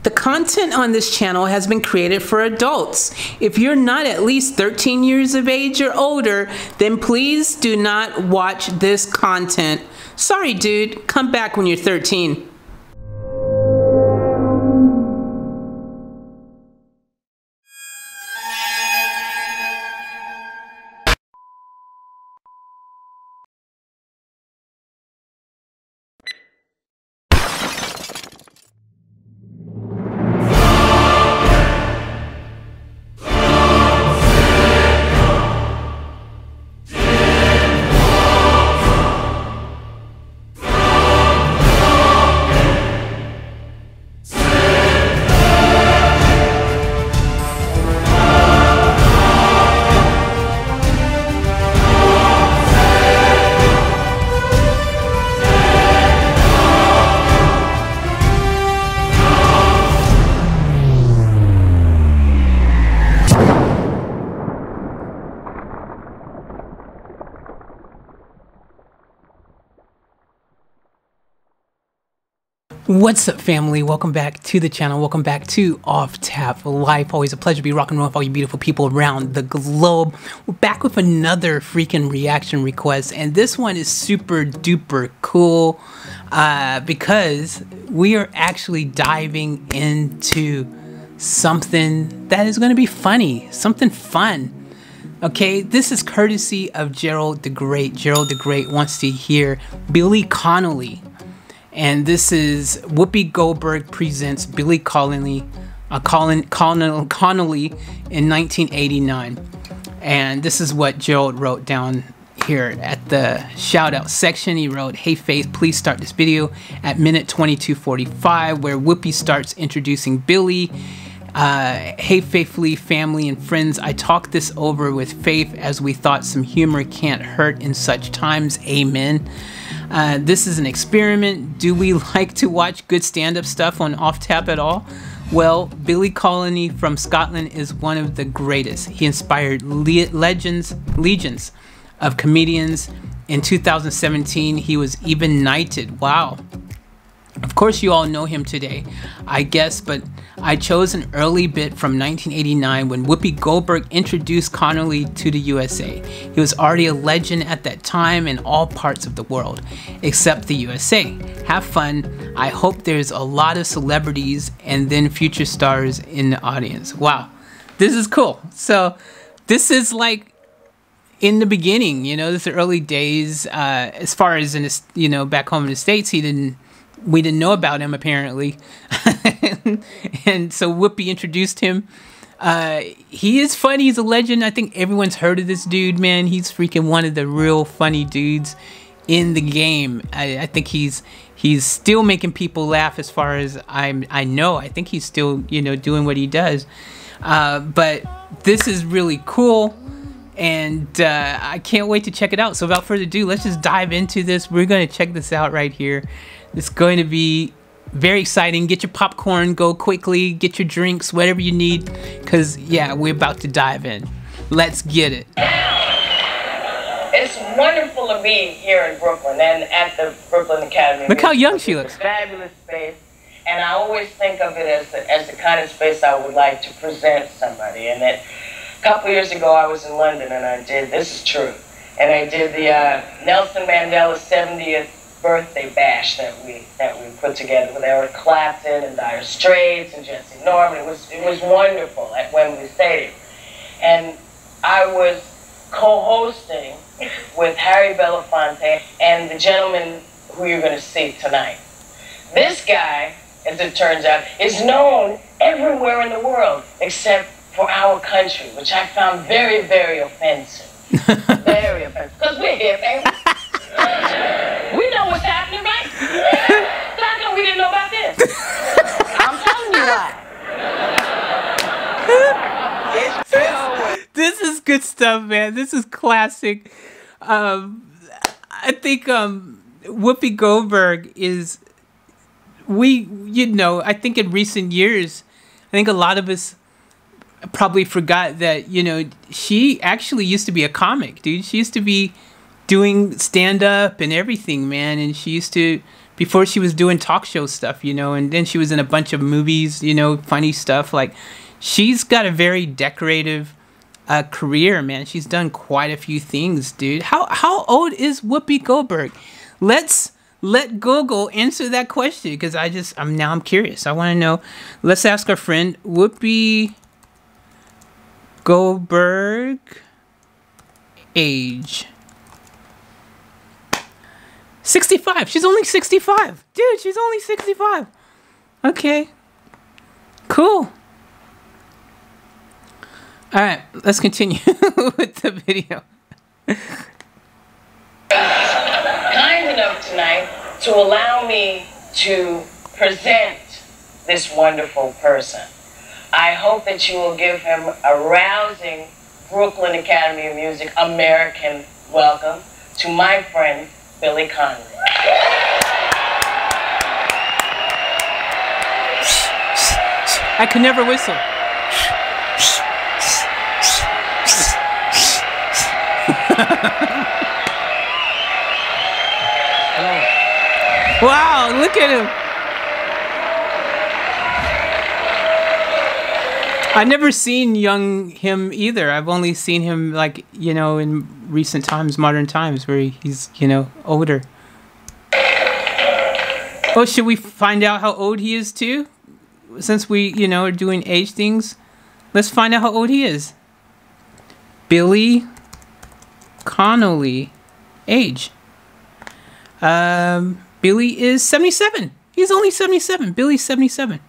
The content on this channel has been created for adults. If you're not at least 13 years of age or older, then please do not watch this content. Sorry, dude. Come back when you're 13. What's up, family? Welcome back to the channel. Welcome back to Off Tap Life. Always a pleasure to be rocking around with all you beautiful people around the globe. We're back with another freaking reaction request, and this one is super duper cool because we are actually diving into something that is going to be funny, something fun. Okay, this is courtesy of Gerald the Great. Gerald the Great wants to hear Billy Connolly. And this is Whoopi Goldberg presents Billy Connolly in 1989. And this is what Gerald wrote down here at the shout out section. He wrote, "Hey Faith, please start this video at minute 22:45 where Whoopi starts introducing Billy. Hey faithfully family and friends, I talked this over with Faith as we thought some humor can't hurt in such times. Amen. This is an experiment. Do we like to watch good stand-up stuff on Off Tap at all? Well, Billy Connolly from Scotland is one of the greatest. He inspired legions of comedians. In 2017, he was even knighted. Wow. Of course, you all know him today, I guess, but I chose an early bit from 1989 when Whoopi Goldberg introduced Connolly to the USA. He was already a legend at that time in all parts of the world, except the USA. Have fun. I hope there's a lot of celebrities and then future stars in the audience." Wow, this is cool. So this is like in the beginning, you know, this is the early days. As far as in this, you know, back home in the States, we didn't know about him apparently. And so Whoopi introduced him. He is funny. He's a legend. I think everyone's heard of this dude, man. He's freaking one of the real funny dudes in the game. I think he's still making people laugh as far as I know. I think he's still, you know, doing what he does. But this is really cool. And I can't wait to check it out. So without further ado, let's just dive into this. We're going to check this out right here. It's going to be very exciting. Get your popcorn, go quickly, get your drinks, whatever you need, because yeah, we're about to dive in. Let's get it. It's wonderful to be here in Brooklyn and at the Brooklyn Academy. Look how young she looks. It's a fabulous space, and I always think of it as the kind of space I would like to present somebody. And a couple years ago, I was in London, and I did, this is true, and I did the Nelson Mandela 70th birthday bash that we put together with Eric Clapton and Dire Straits and Jesse Norman. It was wonderful at Wembley Stadium, and I was co-hosting with Harry Belafonte and the gentleman who you're going to see tonight. This guy, as it turns out, is known everywhere in the world except for our country, which I found very, very offensive. Very offensive. Because we're here, baby. We know what's happening, right? So how come we didn't know about this? I'm telling you why. This is good stuff, man. This is classic. I think Whoopi Goldberg is, you know, I think in recent years, I think a lot of us probably forgot that, you know, she actually used to be a comic, dude. She used to be doing stand-up and everything, man, and she used to before she was doing talk show stuff, you know, and then she was in a bunch of movies, you know, funny stuff. Like, she's got a very decorative career, man. She's done quite a few things, dude. How old is Whoopi Goldberg? Let Google answer that question, because I'm curious. I want to know. Let's ask our friend Whoopi Goldberg age. 65. She's only 65. Dude, she's only 65. Okay. Cool. All right, let's continue with the video. Kind enough tonight to allow me to present this wonderful person. I hope that you will give him a rousing Brooklyn Academy of Music American welcome to my friend, Billy Connolly. I could never whistle. Wow, look at him. I've never seen young him either. I've only seen him, like, you know, in recent times, modern times, where he's, you know, older. Oh, should we find out how old he is too? Since we, you know, are doing age things, let's find out how old he is. Billy Connolly, age. Billy is 77. He's only 77. Billy's 77.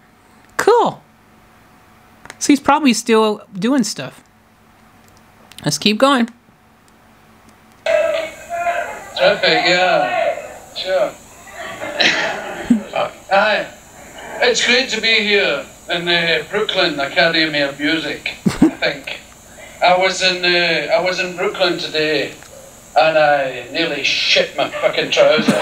Cool. So he's probably still doing stuff. Let's keep going. Terrific, yeah. Sure. Hi. It's great to be here in the Brooklyn Academy of Music, I think. I was in Brooklyn today, and I nearly shit my fucking trousers.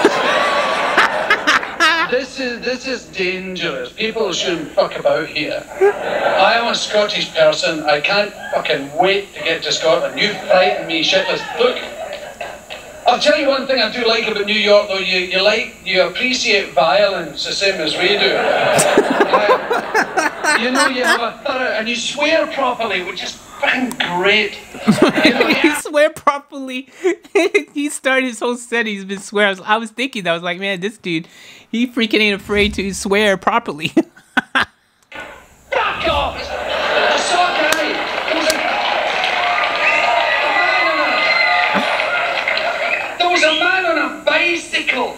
This is dangerous. People shouldn't fuck about here. I am a Scottish person. I can't fucking wait to get to Scotland. You frighten me shitless. Look, I'll tell you one thing I do like about New York, though. You appreciate violence the same as we do. You know, you have a thorough, and you swear properly, which is fucking great. You know, He swear properly. He started his whole set. He's been swearing. I was thinking that. I was like, man, this dude, he freaking ain't afraid to swear properly. Fuck off! I saw a guy. There was a man on a bicycle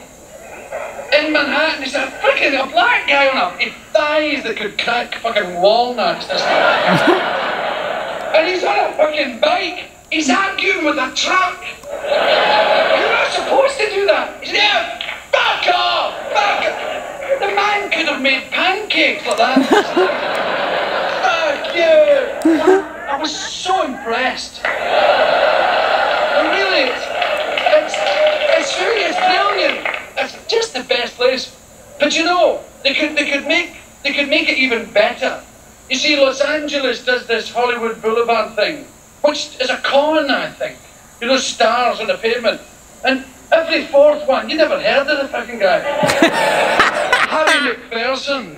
in Manhattan. There's a black guy on a thighs that could crack fucking walnuts. And he's on a fucking bike. He's arguing with a truck. You're not supposed to do that. He's there. Fuck off! Fuck off! The man could have made pancakes like that. Fuck you! I was so impressed. Really, it's brilliant. It's just the best place. But you know, they could make it even better. You see, Los Angeles does this Hollywood Boulevard thing, which is a con, I think. You know, stars on the pavement. And every fourth one, you never heard of the fucking guy. Harry McPherson.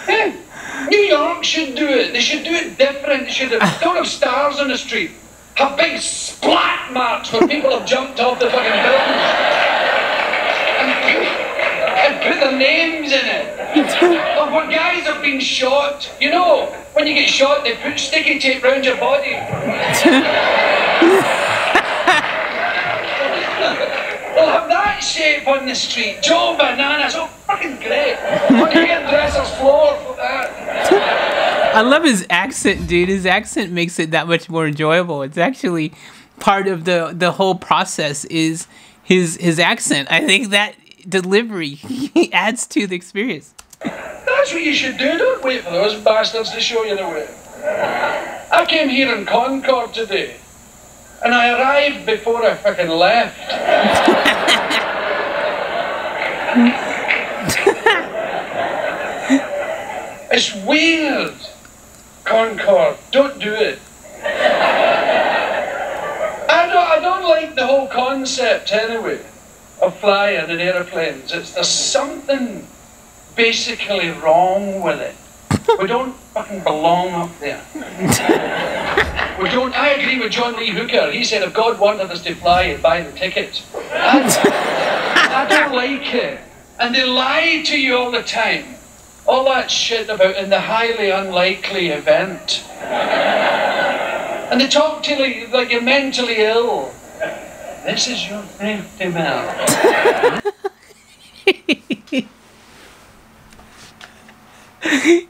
Yeah. New York should do it. They should do it different. They should don't have stars on the street. Have big splat marks where people have jumped off the fucking buildings. And put their names in it. Or where guys have been shot. You know, when you get shot, they put sticky tape around your body. We'll have that shape on the street. Joe Bananas. Oh, fucking great. On the hairdresser's floor for that. I love his accent, dude. His accent makes it that much more enjoyable. It's actually part of the whole process is his accent. I think that delivery adds to the experience. That's what you should do. Don't wait for those bastards to show you the way. I came here in Concord today, and I arrived before I fucking left. It's weird. Concord, don't do it. I don't like the whole concept anyway. of flying in aeroplanes. There's something basically wrong with it. We don't fucking belong up there. We don't. I agree with John Lee Hooker. He said if God wanted us to fly, he'd buy the tickets. I don't like it. And they lie to you all the time. All that shit about in the highly unlikely event. And they talk to you like you're mentally ill. This is your safety belt.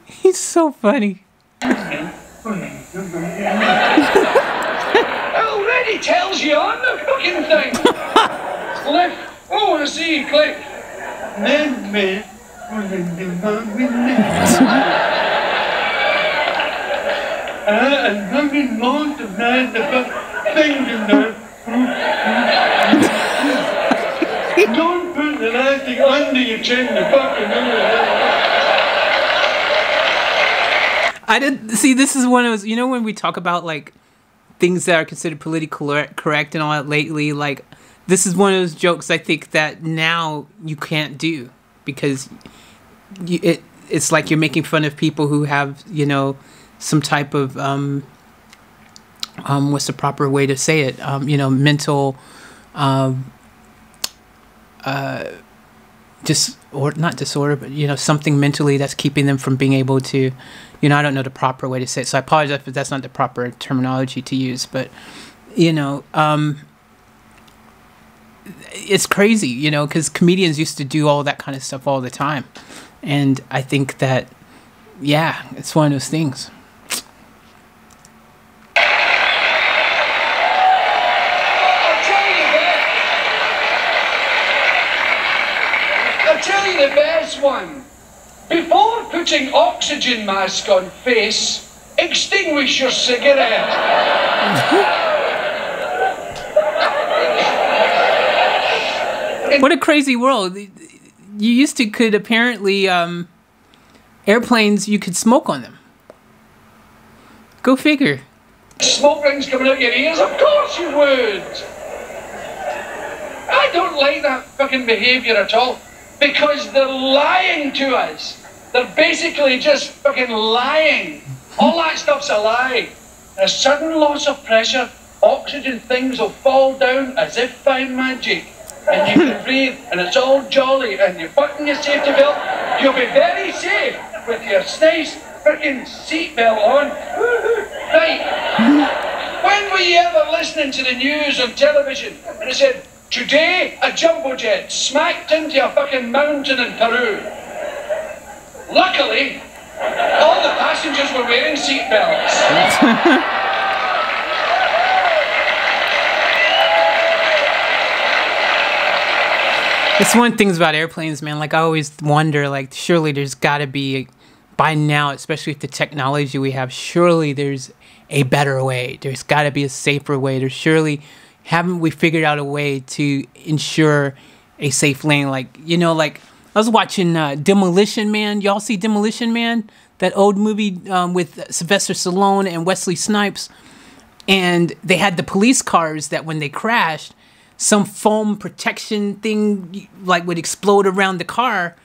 He's so funny. Already tells you on the fucking thing. Lift. Oh, I see. Click. Man. And fucking most of that, the things in there. Don't put the elastic under your chin, the fucking I didn't see. This is one of those. You know when we talk about like things that are considered politically correct and all that lately, like this is one of those jokes I think that now you can't do because it's like you're making fun of people who have, you know, some type of what's the proper way to say it? You know, mental not disorder, but you know, something mentally that's keeping them from being able to, you know, I don't know the proper way to say it, so I apologize if that's not the proper terminology to use, but you know, it's crazy, you know, because comedians used to do all that kind of stuff all the time, and I think that, yeah, it's one of those things. The best one. Before putting oxygen mask on face, extinguish your cigarette. What a crazy world. You used to could apparently airplanes, you could smoke on them. Go figure. Smoke rings coming out your ears? Of course you would. I don't like that fucking behaviour at all. Because they're lying to us. They're basically just fucking lying. All that stuff's a lie. A sudden loss of pressure, oxygen things will fall down as if by magic. And you can breathe, and it's all jolly, and you button your safety belt, you'll be very safe with your nice freaking seatbelt on. Right. When were you ever listening to the news on television and it said, today, a jumbo jet smacked into a fucking mountain in Peru. Luckily, all the passengers were wearing seatbelts. It's one of the things about airplanes, man. Like, I always wonder, like, surely there's got to be, by now, especially with the technology we have, surely there's a better way. There's got to be a safer way. There's surely... Haven't we figured out a way to ensure a safe landing? Like, you know, like I was watching Demolition Man. Y'all see Demolition Man? That old movie with Sylvester Stallone and Wesley Snipes. And they had the police cars that when they crashed, some foam protection thing like would explode around the car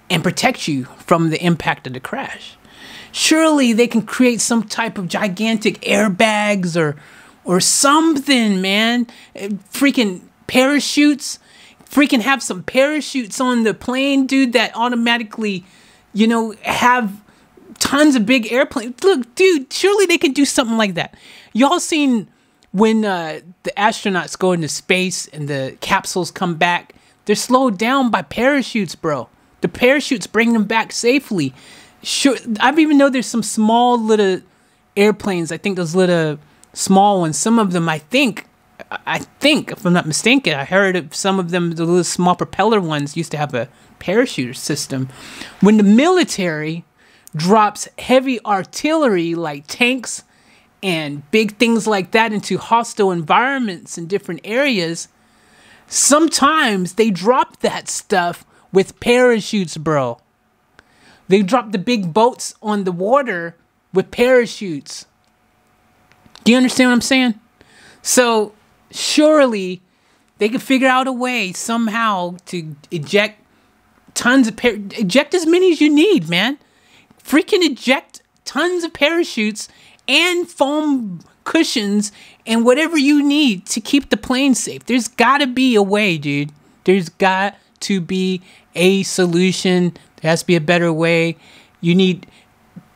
and protect you from the impact of the crash. Surely they can create some type of gigantic airbags or something, man. Freaking parachutes. Freaking have some parachutes on the plane, dude, that automatically, you know, have tons of big airplanes. Look, dude, surely they can do something like that. Y'all seen when the astronauts go into space and the capsules come back? They're slowed down by parachutes, bro. The parachutes bring them back safely. Sure, I even know there's some small little airplanes. I think those little... small ones, some of them I think if I'm not mistaken, I heard of some of them, the little small propeller ones used to have a parachute system. When the military drops heavy artillery like tanks and big things like that into hostile environments in different areas, sometimes they drop that stuff with parachutes, bro. They drop the big boats on the water with parachutes. Do you understand what I'm saying? So surely they could figure out a way somehow to eject eject as many as you need, man. Freaking eject tons of parachutes and foam cushions and whatever you need to keep the plane safe. There's got to be a way, dude. There's got to be a solution. There has to be a better way. You need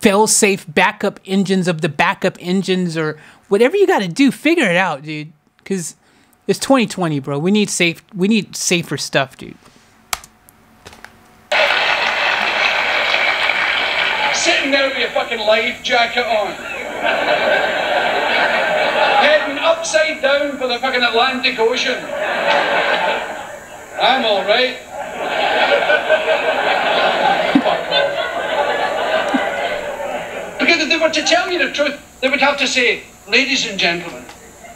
fail-safe backup engines of the backup engines, or whatever you got to do. Figure it out, dude. Because it's 2020, bro. We need safer stuff, dude. Sitting there with your fucking life jacket on. Heading upside down for the fucking Atlantic Ocean. I'm all right. Fuck off. Because if they were to tell you the truth, they would have to say, ladies and gentlemen,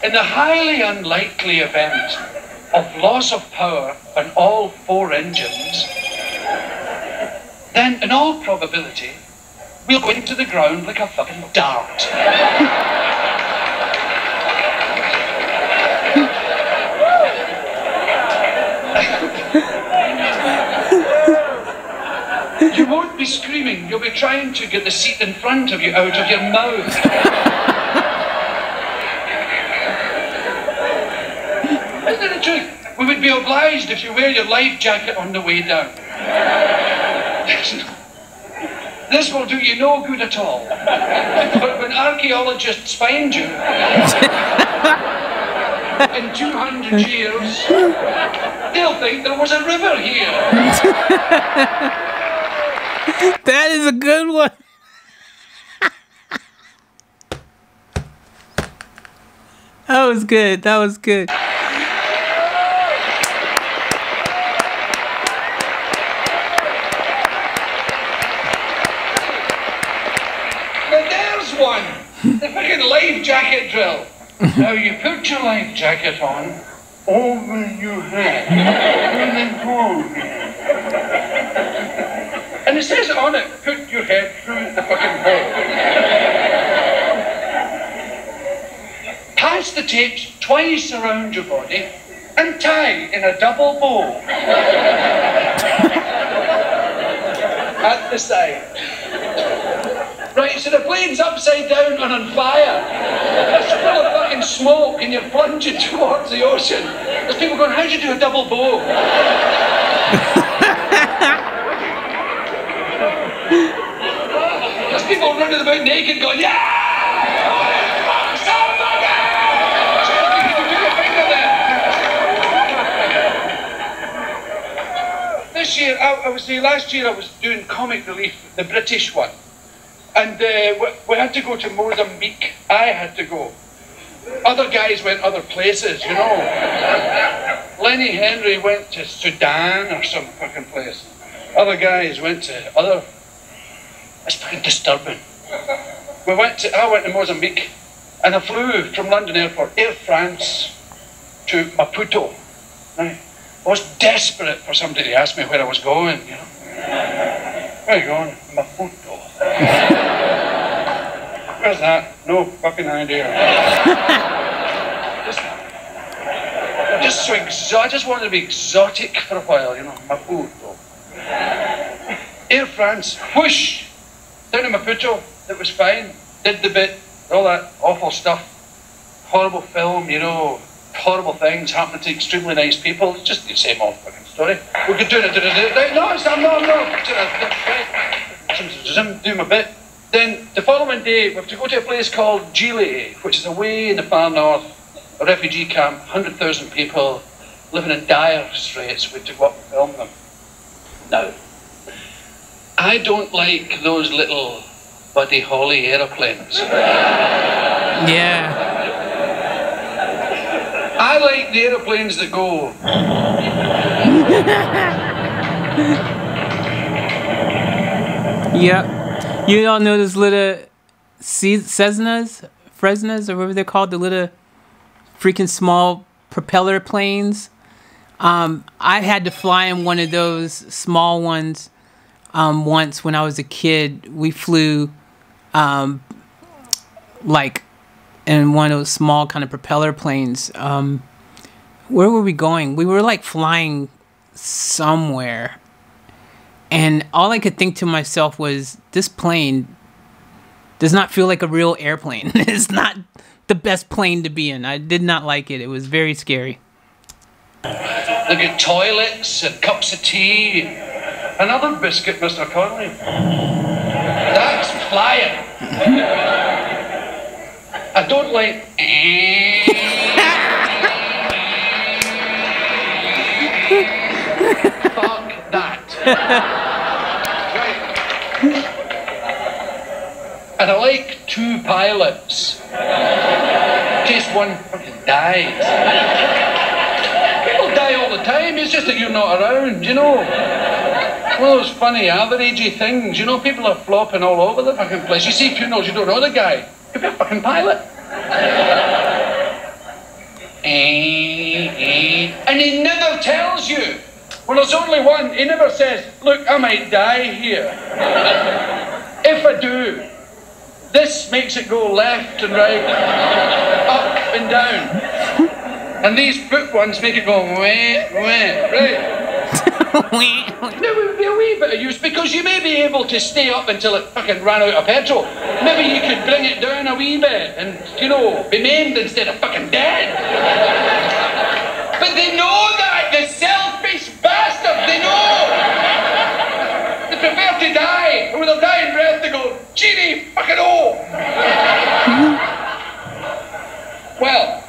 in the highly unlikely event of loss of power on all 4 engines, then in all probability, we'll go into the ground like a fucking dart. You won't be screaming, you'll be trying to get the seat in front of you out of your mouth. Isn't it the truth? We would be obliged if you wear your life jacket on the way down. This will do you no good at all. But when archaeologists find you, in 200 years, they'll think there was a river here. That is a good one. That was good. That was good. One, the fucking life jacket drill. Now you put your life jacket on over your head and then go. And it says on it, put your head through the fucking hole. Pass the tapes twice around your body and tie in a double bow at the side. Right, so the plane's upside down and on fire. It's full of fucking smoke and you're plunging towards the ocean. There's people going, how'd you do a double bow? There's people running about naked going, yeah! This year, last year I was doing comic relief, the British one. And we had to go to Mozambique. I had to go. Other guys went other places, you know. Lenny Henry went to Sudan or some fucking place. Other guys went to other... It's fucking disturbing. I went to Mozambique and I flew from London Airport, Air France, to Maputo. Now, I was desperate for somebody to ask me where I was going, you know. Where are you going? Maputo. Where's that? No fucking idea. I just wanted to be exotic for a while, you know. Maputo. Air France, whoosh! Down to Maputo, it was fine. Did the bit, all that awful stuff. Horrible film, you know. Horrible things happening to extremely nice people. It's just the same old fucking story. We could do it. No, do my bit. Then the following day, we have to go to a place called Gile, which is away in the far north, a refugee camp, 100,000 people living in dire straits. We had to go up and film them. Now, I don't like those little Buddy Holly aeroplanes. Yeah. I like the aeroplanes that go. Yep. You don't know those little Fresnas, or whatever they're called, the little freaking small propeller planes. I had to fly in one of those small ones once when I was a kid. We flew like in one of those small kind of propeller planes. where were we going? We were like flying somewhere. And all I could think to myself was, this plane does not feel like a real airplane. It's not the best plane to be in. I did not like it. It was very scary. Look at toilets and cups of tea. Another biscuit, Mr. Connolly. That's flying. I don't like... Fuck that. Right. And I like 2 pilots. In case one fucking dies. People die all the time, it's just that you're not around, you know. One of those funny averagey things, you know, people are flopping all over the fucking place. You see funerals, you don't know the guy. Could be a fucking pilot. And he never tells you. Well, there's only one. He never says, look, I might die here. If I do, this makes it go left and right, up and down. And these book ones make it go wah, wah, right? There would be a wee bit of use, because you may be able to stay up until it fucking ran out of petrol. Maybe you could bring it down a wee bit and, you know, be maimed instead of fucking dead. But they know that, the selfish bastard, they know. They prefer to die, and with their dying breath they go, Genie, fucking oh. Well,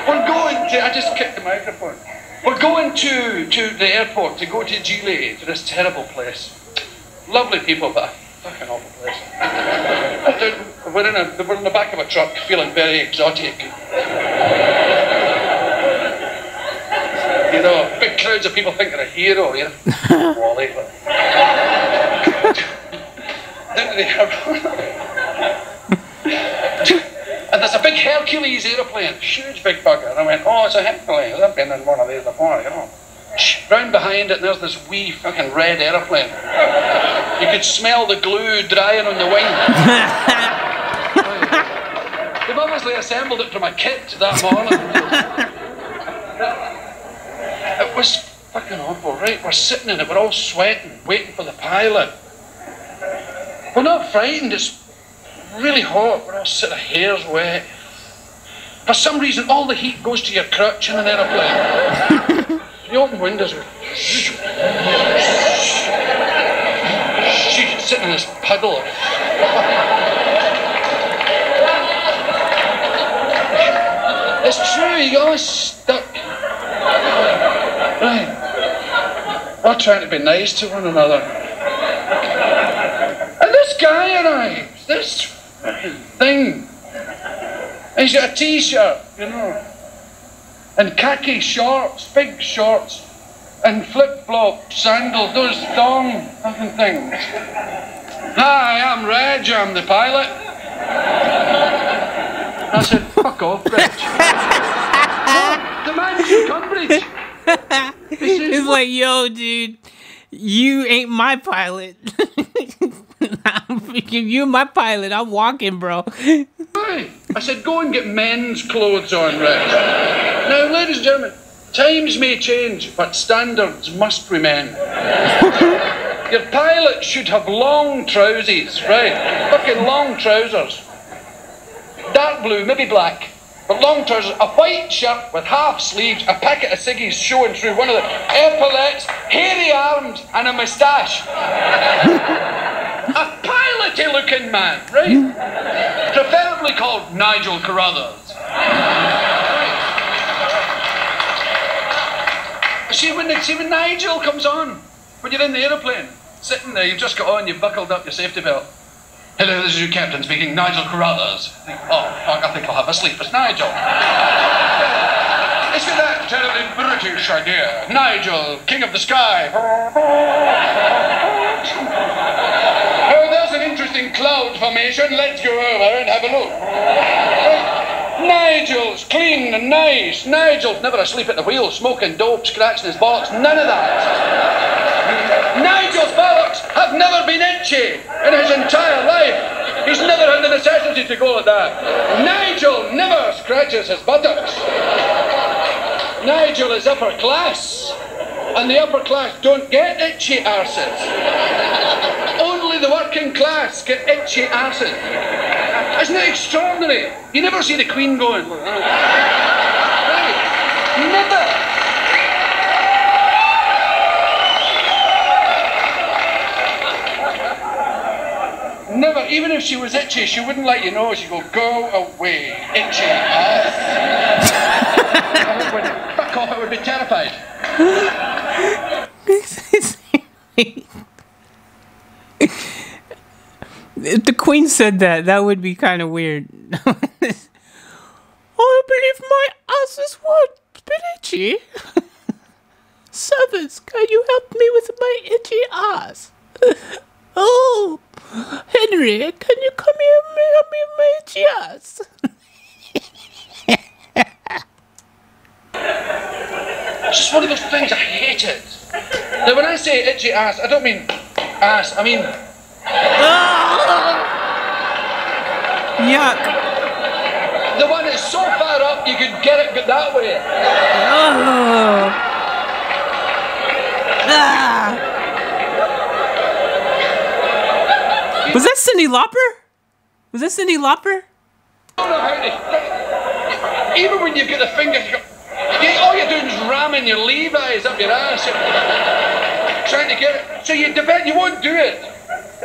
we're going to, I just kicked the microphone. We're going to the airport to go to Gili, to this terrible place. Lovely people, but a fucking awful place. We're in the back of a truck, feeling very exotic. You know, big crowds of people think they're a hero, you know. Wally, but... And there's a big Hercules aeroplane, huge big bugger. And I went, oh, it's a Hercules. I've been in one of these before, you know. Round behind it, and there's this wee fucking red aeroplane. You could smell the glue drying on the wing. They've obviously assembled it from a kit that morning. It was fucking awful, right? We're sitting in it, we're all sweating, waiting for the pilot. We're not frightened, it's really hot, we're all sitting, hair's wet. For some reason, all the heat goes to your crotch in an aeroplane. You open windows, she's sitting in this puddle. It's true, you get all stuck. Right. We're trying to be nice to one another. And this guy arrives, this thing. And he's got a t-shirt, you know. And khaki shorts, big shorts. And flip-flop sandals, those thong fucking things. Hi, I'm Reg, I'm the pilot. I said, fuck off, Reg. The man's in Cambridge. It's like, yo, dude, you ain't my pilot. You're my pilot. I'm walking, bro. Hi. I said, go and get men's clothes on, Reg. Now, ladies and gentlemen, times may change, but standards must remain. Your pilot should have long trousers, right? Fucking long trousers. Dark blue, maybe black. But long trousers, a white shirt with half sleeves, a packet of ciggies showing through one of the epaulettes, hairy arms, and a moustache. A piloty looking man, right? Preferably called Nigel Carruthers. Right. See when Nigel comes on, when you're in the aeroplane, sitting there, you've just got on, you've buckled up your safety belt. Hello, this is your captain speaking, Nigel Carruthers. Oh, fuck, I think I'll have a sleep. It's Nigel. It's with that terribly British idea. Nigel, king of the sky. Oh, there's an interesting cloud formation. Let's go over and have a look. Nigel's clean and nice. Nigel's never asleep at the wheel, smoking dope, scratching his bollocks. None of that. Nigel's bollocks have never been itchy in his entire life. He's never had the necessity to go like that. Nigel never scratches his buttocks. Nigel is upper class, and the upper class don't get itchy arses. Only the working class get itchy arses. Isn't it extraordinary? You never see the Queen going. Right. Never. Never, even if she was itchy, she wouldn't let you know. She'd go away, itchy ass. Fuck off, I would be terrified. If the Queen said that, that would be kind of weird. I believe my ass is what? Been itchy? Servants, can you help me with my itchy ass? Oh, Henry, can you come here and help me with my itchy ass? It's just one of those things, I hate it. Now when I say itchy ass, I don't mean ass, I mean... Yuck. The one that's so far up you could get it that way. Oh. Ah. Was that Cyndi Lauper? Was that Cyndi Lauper? I don't know how to... Even when you've got the finger... all you're doing is ramming your Levi's up your ass. Trying to get it. So you won't do it.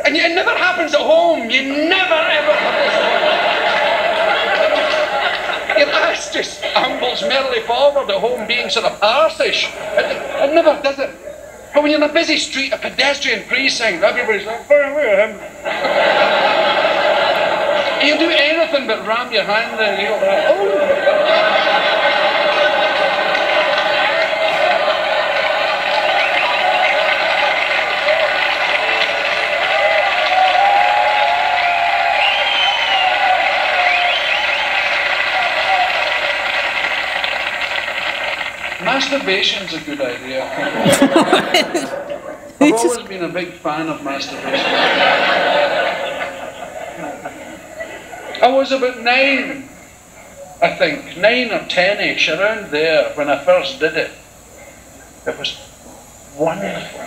And it never happens at home. You never ever... Your ass just ambles merrily forward at home being sort of arsish. It never does it. But when you're in a busy street, a pedestrian precinct, everybody's like, far away with him. You do anything but ram your hand there. You go, oh. Masturbation's a good idea. I've always been a big fan of masturbation. I was about 9, I think, 9 or 10-ish, around there, when I first did it. It was wonderful.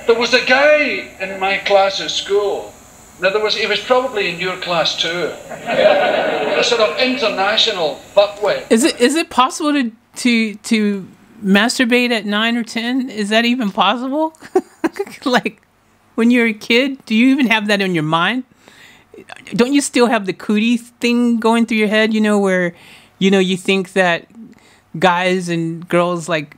There was a guy in my class at school. Now he was probably in your class too. A sort of international fuckwit. Is it possible to masturbate at 9 or 10? Is that even possible? Like when you're a kid, do you even have that in your mind? Don't you still have the cootie thing going through your head? You know, where you think that guys and girls like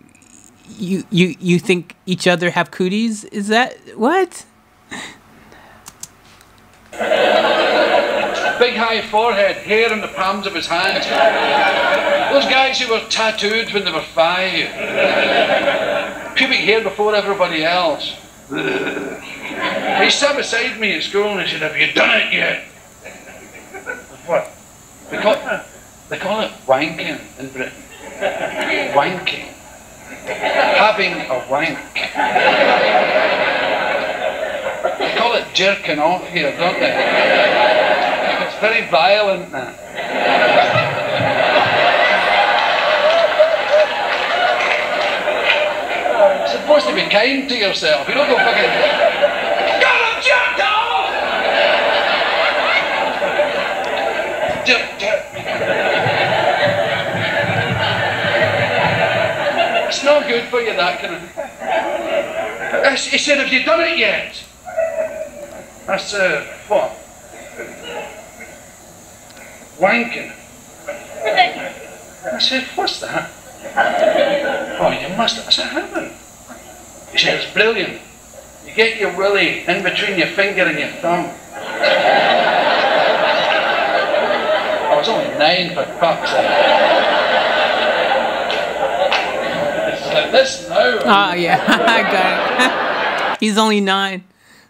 you think each other have cooties? Is that what? Big high forehead, hair in the palms of his hands. Those guys who were tattooed when they were 5. Pubic hair before everybody else. He sat beside me at school and he said, have you done it yet? What? They call it wanking in Britain. Wanking. Having a wank. They call it jerking off here, don't they? It's very violent now. You're supposed to be kind to yourself. You don't go fucking... Got him jerked off! Jerk. It's not good for you, that kind of... He said, have you done it yet? I said, what? Wanking. I said, what's that? Oh, you must have. I said, I haven't. He said, it's brilliant. You get your willy in between your finger and your thumb. I was only 9 for fuck's sake. It's like this now. Oh, yeah, I got it. He's only 9.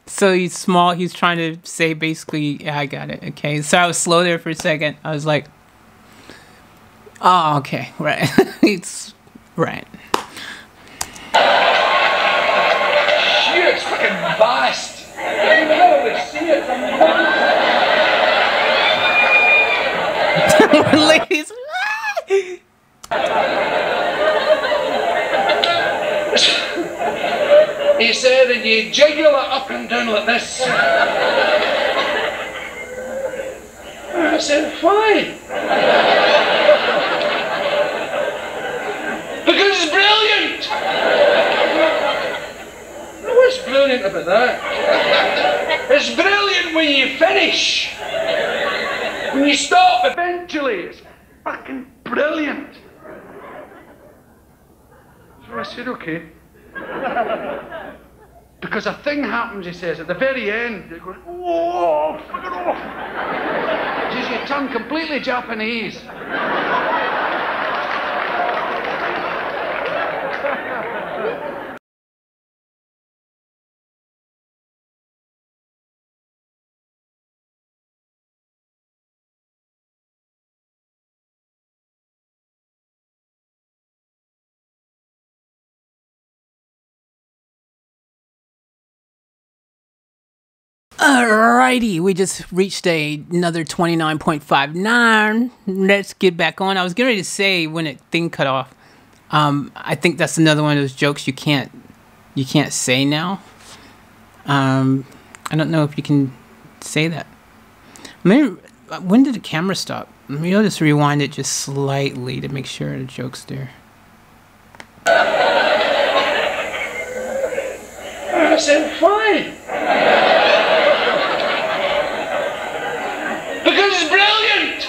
So he's small. He's trying to say basically, yeah, I got it. Okay. So I was slow there for a second. I was like, oh, okay. Right. It's right. Shit, it's fucking vast. Holy He said, and you jiggle it up and down like this. I said, why? Because it's brilliant! What's brilliant about that? It's brilliant when you finish. When you stop eventually, it's fucking brilliant. So I said, okay. Because a thing happens, he says, at the very end, it goes, whoa, fuck it off. He says, you turn completely Japanese. Alrighty, we just reached another 29.59. Let's get back on. I was getting ready to say when it thing cut off. I think that's another one of those jokes you can't say now. I don't know if you can say that. Maybe when did the camera stop? Maybe I'll just rewind it just slightly to make sure the joke's there. I said, fine. Because it's brilliant!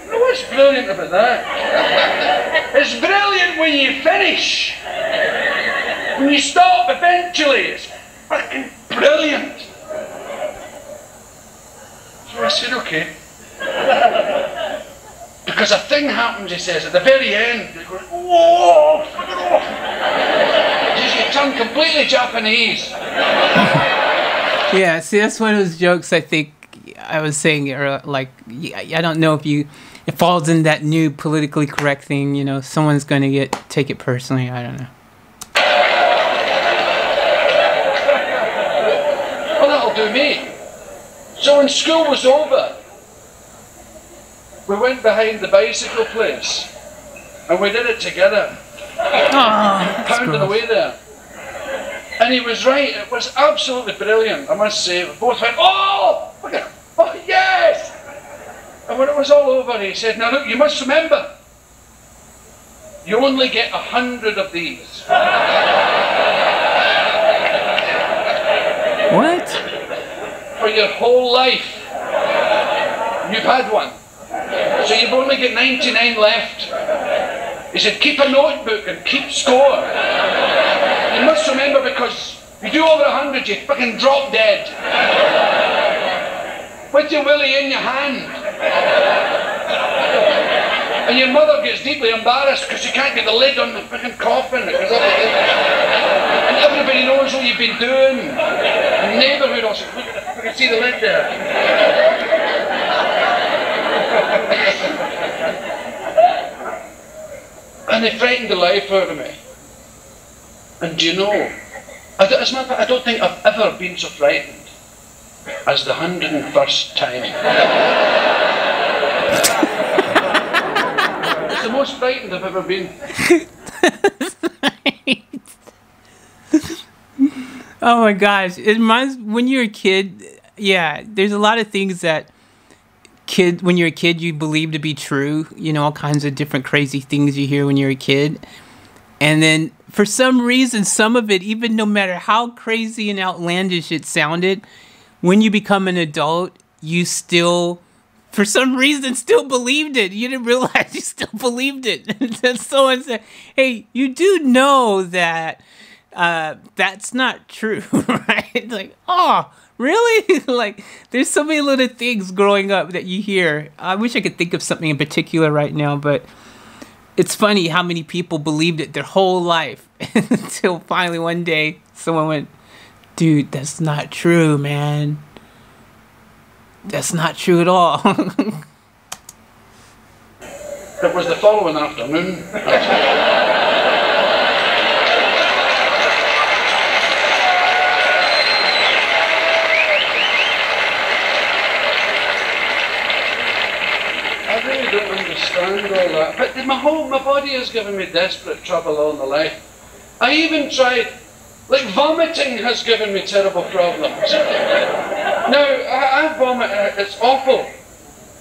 What's brilliant about that? It's brilliant when you finish. When you stop eventually, it's fucking brilliant. So I said, okay. Because a thing happens, he says, at the very end, it goes, whoa, fuck it off. He says, you turn completely Japanese. Yeah, see, that's one of those jokes I think I was saying, like, I don't know if it falls in that new politically correct thing, you know, someone's going to take it personally, I don't know. Well, that'll do me. So when school was over, we went behind the bicycle place, and we did it together. Oh, Pounding away there. And he was right, it was absolutely brilliant, I must say. We both went, oh yes! And when it was all over, he said, now look, you must remember, you only get 100 of these. What? For your whole life. You've had one. So you've only got 99 left. He said, keep a notebook and keep score. You must remember, because you do over 100, you fucking drop dead. With your willy in your hand. And your mother gets deeply embarrassed because she can't get the lid on the fucking coffin. And everybody knows what you've been doing. The neighbourhood also, look at it, you can see the lid there. And they frightened the life out of me. And do you know, as a matter of fact, I don't think I've ever been so frightened as the 101st time. It's the most frightened I've ever been. Oh my gosh, it reminds, when you're a kid, yeah, there's a lot of things that when you're a kid you believe to be true, you know, all kinds of different crazy things you hear when you're a kid. And then for some reason, some of it, even no matter how crazy and outlandish it sounded, when you become an adult, you still, for some reason, still believed it. You didn't realize you still believed it. And then someone said, hey, you do know that that's not true, right? Like, oh, really? Like, there's so many little things growing up that you hear. I wish I could think of something in particular right now, but it's funny how many people believed it their whole life until finally one day someone went, dude, that's not true, man. That's not true at all. It was the following afternoon. I really don't understand all that. But my body has given me desperate trouble all my life. I even tried, like vomiting has given me terrible problems. Now, I vomit, it's awful.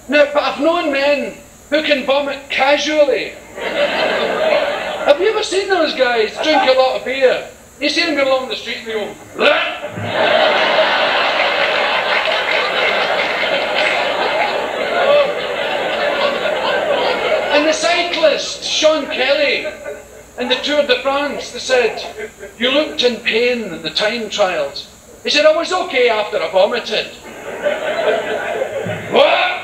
Now, but I've known men who can vomit casually. Have you ever seen those guys drink a lot of beer? You see them go along the street and they go, bleh. And the cyclist, Sean Kelly, in the Tour de France, they said, you looked in pain in the time trials. He said, I was okay after I vomited. What?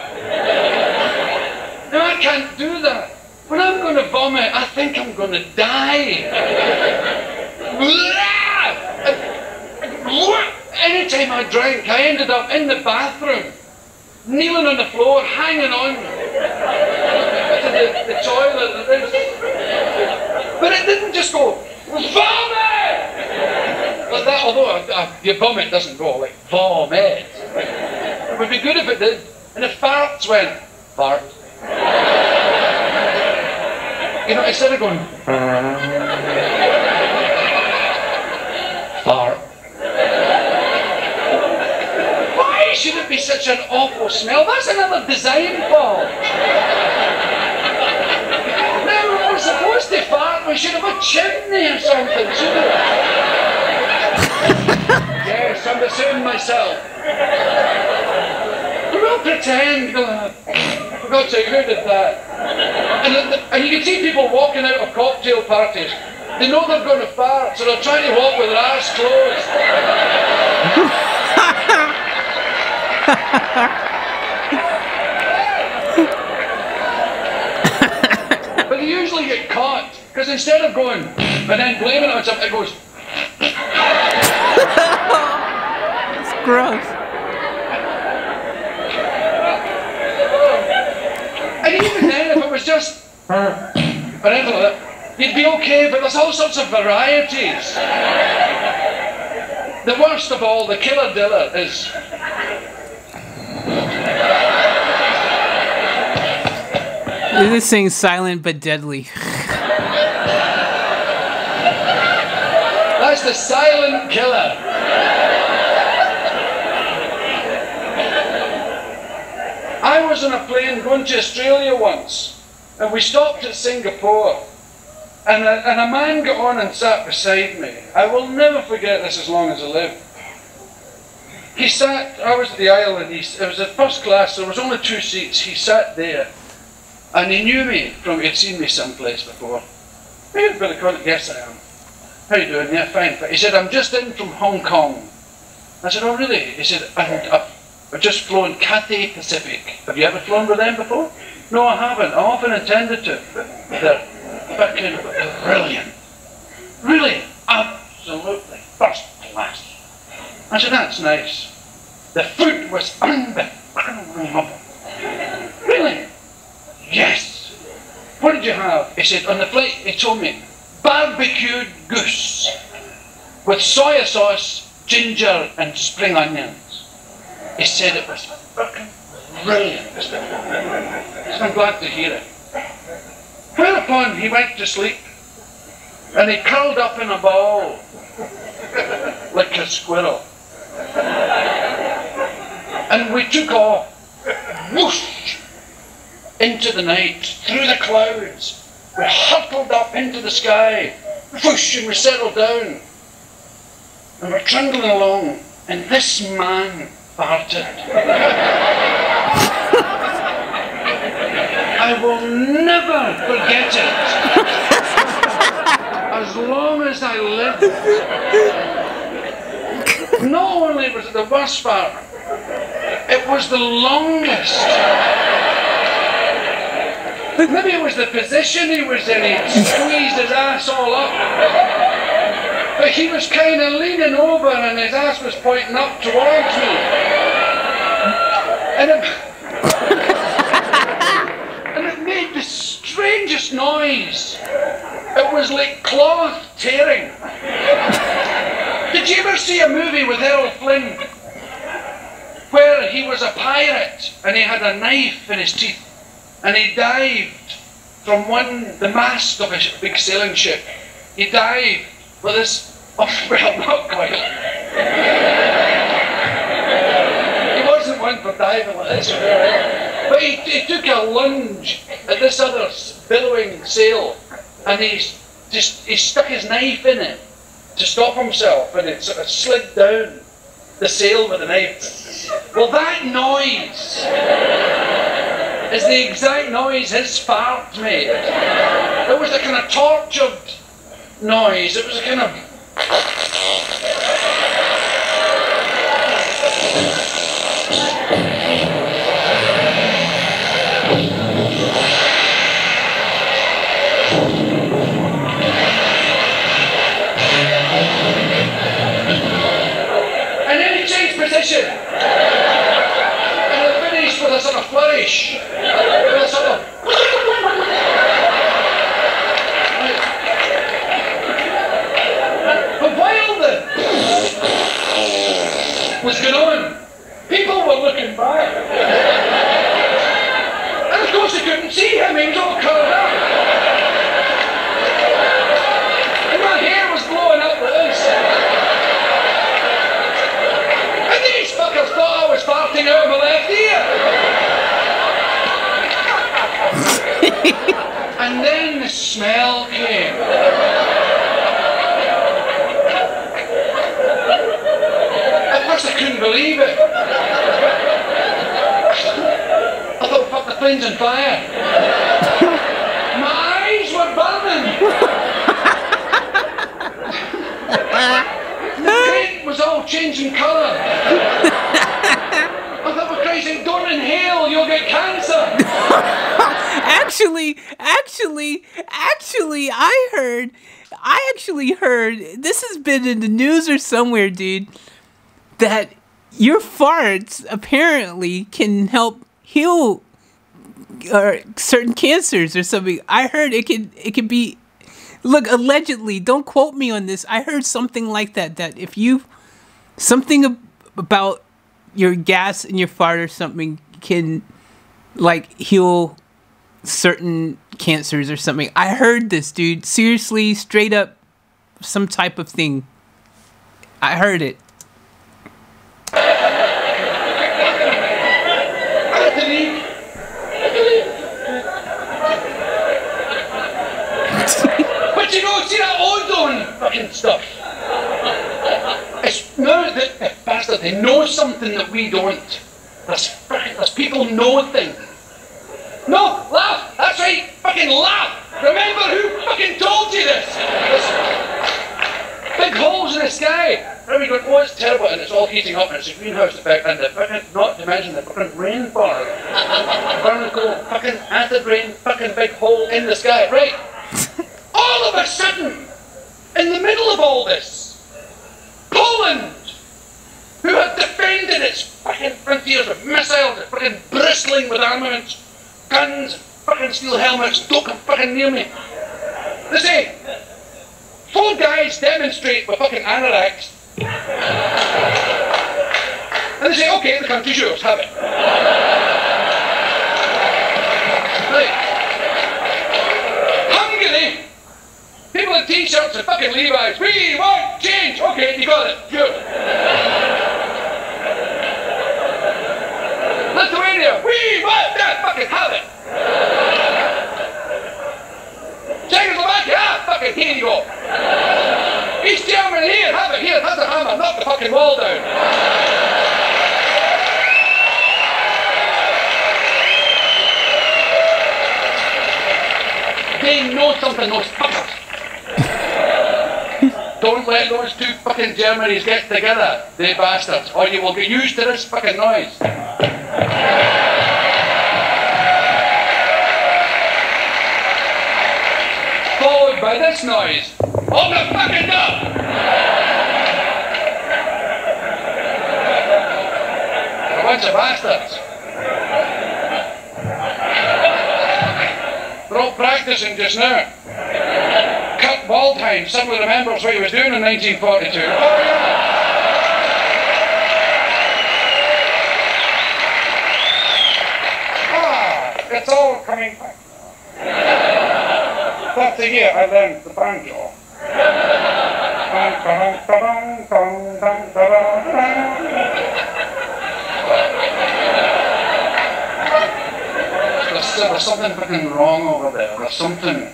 No, I can't do that. When I'm going to vomit, I think I'm going to die. Anytime I drank, I ended up in the bathroom, kneeling on the floor, hanging on to the toilet. But it didn't just go, vomit! Like that, although your vomit doesn't go like vomit. It would be good if it did. And if farts went, fart. You know, instead of going, fart. Why should it be such an awful smell? That's another design fault. Now, we're supposed to fart, we should have a chimney or something, shouldn't we? Yes, I'm the same myself. We'll pretend, for God's sake, who did that? And you can see people walking out of cocktail parties. They know they're going to fart, so they're trying to walk with their eyes closed. But they usually get caught, because instead of going and then blaming it on something, it goes. It's gross. And even then, if it was just or anything like that, you'd be okay, but there's all sorts of varieties. The worst of all, the killer diller, is This thing's silent but deadly. That's the silent killer. I was on a plane going to Australia once, and we stopped at Singapore, and a man got on and sat beside me. I will never forget this as long as I live. He sat, I was at the aisle, and it was at first class, there was only 2 seats. He sat there, and he knew me from, he'd seen me someplace before. Hey, Billy Connolly, yes I am. How you doing? Yeah, fine. He said, I'm just in from Hong Kong. I said, oh really? He said, I've just flown Cathay Pacific. Have you ever flown with them before? No, I haven't. I often intended to. They're fucking brilliant. Really, absolutely first class. I said, that's nice. The food was unbelievable. Really? Yes. What did you have? He said, on the flight, he told me, barbecued goose with soy sauce, ginger and spring onions. He said it was fucking brilliant. So I'm glad to hear it. Whereupon he went to sleep and he curled up in a ball like a squirrel. And we took off, whoosh, into the night, through the clouds. We hurtled up into the sky, whoosh, and we settled down. And we're trundling along, and this man farted. I will never forget it. As long as I live. Not only was it the worst fart, it was the longest. Maybe it was the position he was in, he squeezed his ass all up. But he was kind of leaning over and his ass was pointing up towards me. And it made the strangest noise. It was like cloth tearing. Did you ever see a movie with Errol Flynn where he was a pirate and he had a knife in his teeth? And he dived from the mast of a big sailing ship. He dived with this, well, not quite. He wasn't one for diving like this, but he took a lunge at this other billowing sail, and he stuck his knife in it to stop himself, and it sort of slid down the sail with the knife. Well, that noise is the exact noise his fart made. It was a kind of tortured noise. It was a kind of... And then he changed position. And it finished with a sort of flourish. With a sort of... But while the was going on, people were looking back. And of course they couldn't see him, he was all curled up. And my hair was blowing up like this. And these fuckers thought I was farting out of my left ear. And then the smell came. At first I couldn't believe it. I thought, fuck, the plane's on fire. My eyes were burning. The paint was all changing colour. I thought, for Christ's sake, don't inhale, you'll get cancer. Actually, I actually heard, this has been in the news or somewhere, dude, that your farts apparently can help heal certain cancers or something. I heard it can be, look, allegedly, don't quote me on this, I heard something like that, that if you, something about your gas in your fart or something can, like, heal certain cancers or something. I heard this, dude. Seriously, straight up, some type of thing. I heard it. But you know, see that ozone fucking stuff? It's now that the bastard, they know something that we don't. There's people know things. No, laugh! That's right, fucking laugh! Remember who fucking told you this? There's big holes in the sky. Now we go, oh, it's terrible, and it's all heating up, and it's a greenhouse effect, and the fucking, not to mention the fucking rainfall. Barnacle, fucking acid rain, fucking big hole in the sky, right? All of a sudden, in the middle of all this, Poland, who had defended its fucking frontiers with missiles, fucking bristling with armaments, guns, fucking steel helmets, don't come fucking near me. They say, 4 guys demonstrate with fucking anoraks, and they say, okay, the country's yours, have it. Right. Hungary, people in t-shirts and fucking Levi's, we want change, okay, you got it, good. Lithuania, we want that, fucking have it. Czechoslovakia, fucking here you go. East Germany, here, have it, here, have the hammer, knock the fucking wall down. They know something, those fuckers. Don't let those 2 fucking Germanys get together, they bastards, or you will get used to this fucking noise. Followed by this noise. Open the fucking door! A bunch of bastards. They're all practicing just now. Kurt Waldheim suddenly remembers what he was doing in 1942. Oh yeah! It's all coming back. That's the year I learned the banjo. There's something fucking wrong over there. There's something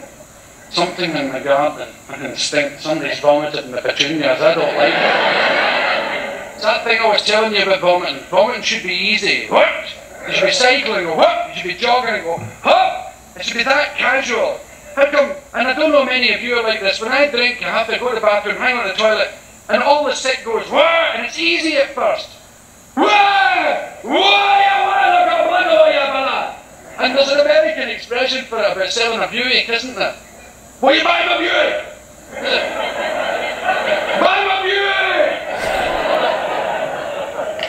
in the garden. I can stink. Somebody's vomited in the petunias. I don't like it. It's that thing I was telling you about vomiting. Vomiting should be easy. What? You should be cycling or what? You should be jogging and go, huh? It should be that casual. How come, and I don't know many of you are like this, when I drink I have to go to the bathroom, hang on the toilet, and all the sick goes, wah, and it's easy at first. Wah! And there's an American expression for it about selling a Buick, isn't there? Will you buy my Buick? Buy my Buick!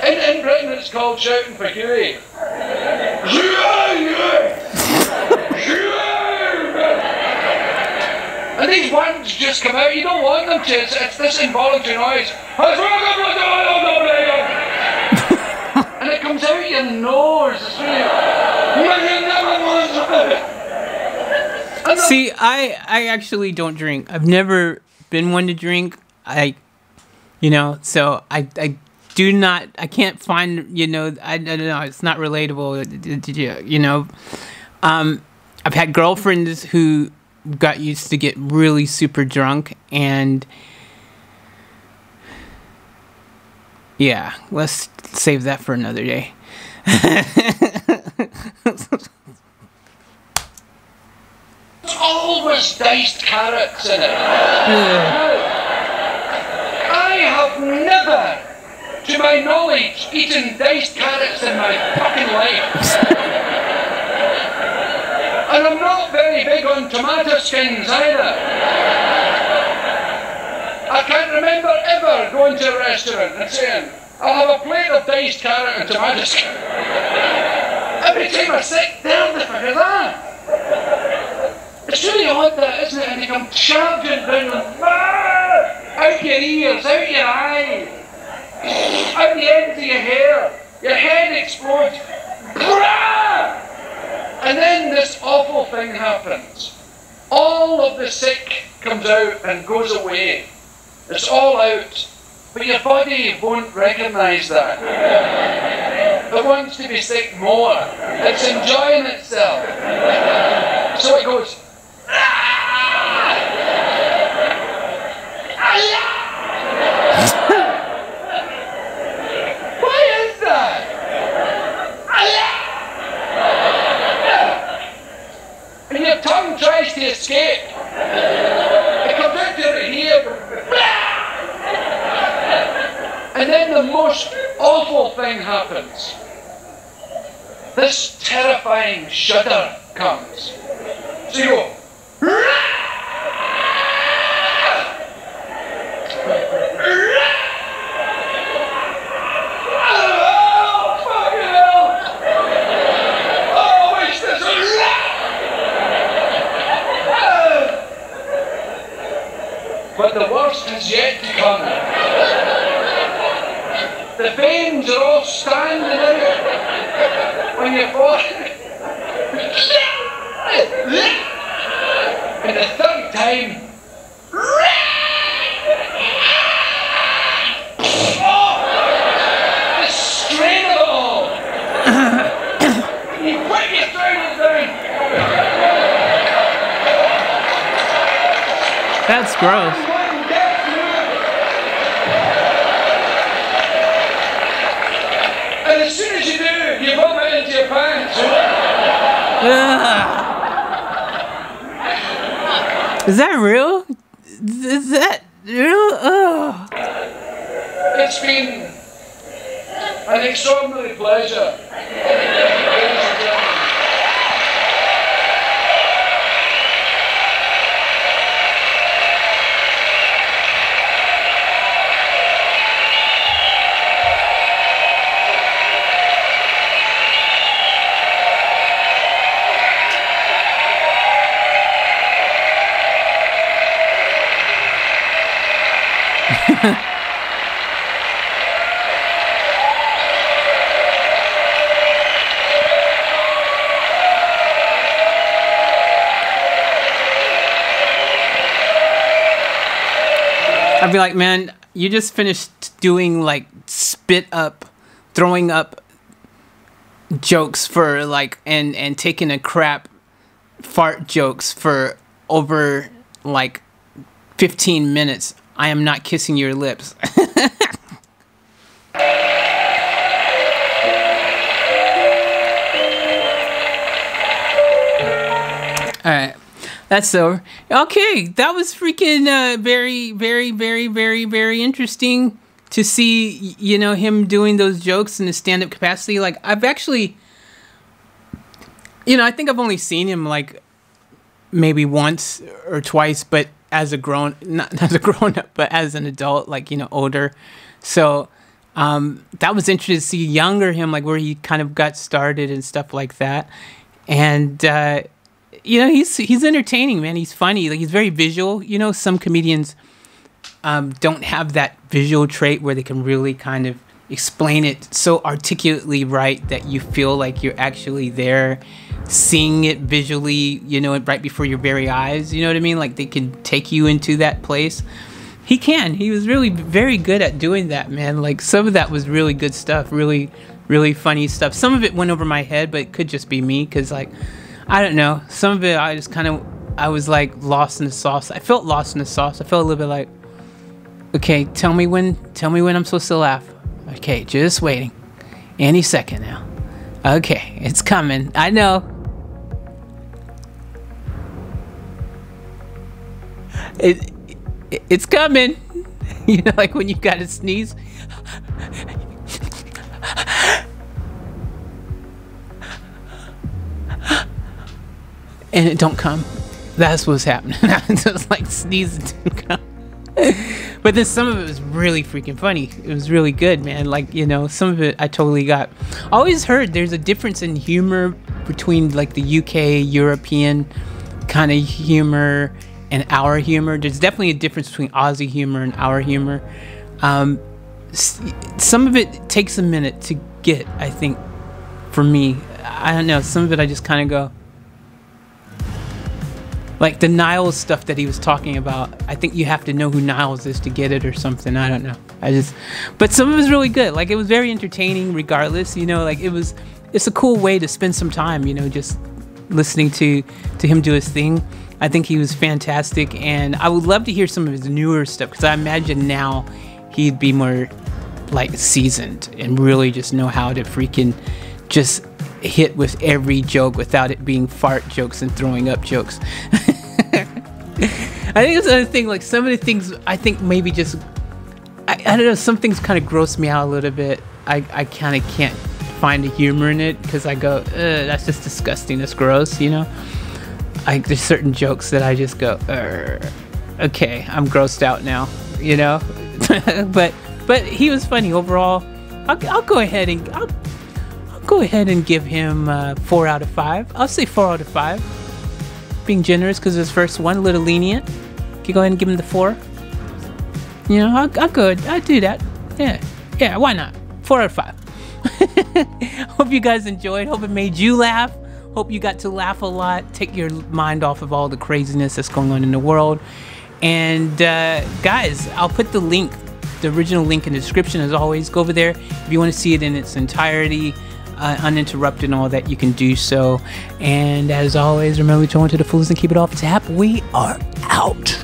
In Britain it's called shouting for Huey. And these ones just come out, you don't want them to, it's this involuntary noise. And it comes out your nose, it's really... See, I actually don't drink. I've never been one to drink. So I do not, I can't find, I don't know, it's not relatable, I've had girlfriends who got used to get really super drunk, and yeah, let's save that for another day. There's always diced carrots in it. I have never, to my knowledge, eaten diced carrots in my fucking life. And I'm not very big on tomato skins either. I can't remember ever going to a restaurant and saying, I'll have a plate of diced carrot and tomato skin. Every time I sit down, the fuck is that? It's really odd that, isn't it? And you come charging down and out your ears, out your eyes, out the ends of your hair. Your head explodes. And then this awful thing happens. All of the sick comes out and goes away. It's all out. But your body won't recognise that. It wants to be sick more. It's enjoying itself. So it goes. Why is that? And your tongue tries to escape. It comes out to here. And then the most awful thing happens. This terrifying shudder comes. So you go. But the worst is yet to come. The veins are all standing out when you fall. And the third time, oh, the strain of it all. You put your throat down. That's gross. And as soon as you do, you vomit into your pants. Is that real? Is that real? Oh. It's been an extraordinary pleasure. I'd be like, man, you just finished doing like spit up, throwing up jokes for like, and taking a crap fart jokes for over like 15 minutes. I am not kissing your lips. All right, that's over. Okay, that was freaking very, very, very, very, very interesting to see, you know, him doing those jokes in the stand-up capacity. Like, I've actually, you know, I think I've only seen him like maybe once or twice, but as a not as a grown-up, but as an adult, like, you know, older. So that was interesting to see younger him, like where he kind of got started and stuff like that. And you know, he's entertaining, man. He's funny. Like, he's very visual. You know, some comedians don't have that visual trait where they can really kind of explain it so articulately right that you feel like you're actually there seeing it visually, you know, right before your very eyes. You know what I mean? Like, they can take you into that place. He can. He was really very good at doing that, man. Like, some of that was really good stuff. Really, really funny stuff. Some of it went over my head, but it could just be me because, like, I don't know. Some of it, I was like lost in the sauce. I felt lost in the sauce. I felt a little bit like, okay, tell me when I'm supposed to laugh. Okay, just waiting. Any second now. Okay, it's coming. I know. It's coming. You know, like when you gotta sneeze. And it don't come. That's what's happening. Just like sneezing didn't come. But then some of it was really freaking funny. It was really good, man. Like, you know, some of it I totally got. I always heard there's a difference in humor between like the UK, European kind of humor and our humor. There's definitely a difference between Aussie humor and our humor. Some of it takes a minute to get, I think, for me. I don't know. Some of it I just kind of go, like the Niles stuff that he was talking about. I think you have to know who Niles is to get it or something. I don't know. But some of it was really good. Like, it was very entertaining regardless, you know, like it's a cool way to spend some time, you know, just listening to him do his thing. I think he was fantastic, and I would love to hear some of his newer stuff because I imagine now he'd be more like seasoned and really just know how to freaking just hit with every joke without it being fart jokes and throwing up jokes. I think that's another thing, like some of the things I think maybe just I don't know, some things kind of gross me out a little bit. I kind of can't find the humor in it because I go, that's just disgusting, that's gross, you know. Like, there's certain jokes that I just go, okay, I'm grossed out now, you know. but he was funny overall. I'll go ahead and give him 4 out of 5. I'll say 4 out of 5. Being generous because his first one, a little lenient. Can you go ahead and give him the 4? You know, I'll do that. Yeah, why not? 4 out of 5. Hope you guys enjoyed. Hope it made you laugh. Hope you got to laugh a lot. Take your mind off of all the craziness that's going on in the world. And guys, I'll put the link, the original link in the description as always. Go over there if you want to see it in its entirety, uninterrupted and all that, you can do so. And as always, remember to turn to the fools and keep it off tap. We are out.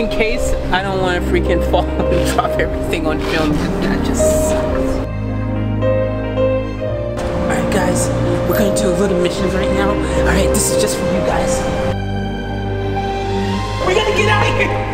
in case, I don't want to freaking fall and drop everything on film. That just sucks. Alright guys, we're gonna do a little mission right now. Alright, this is just for you guys. We gotta get out of here!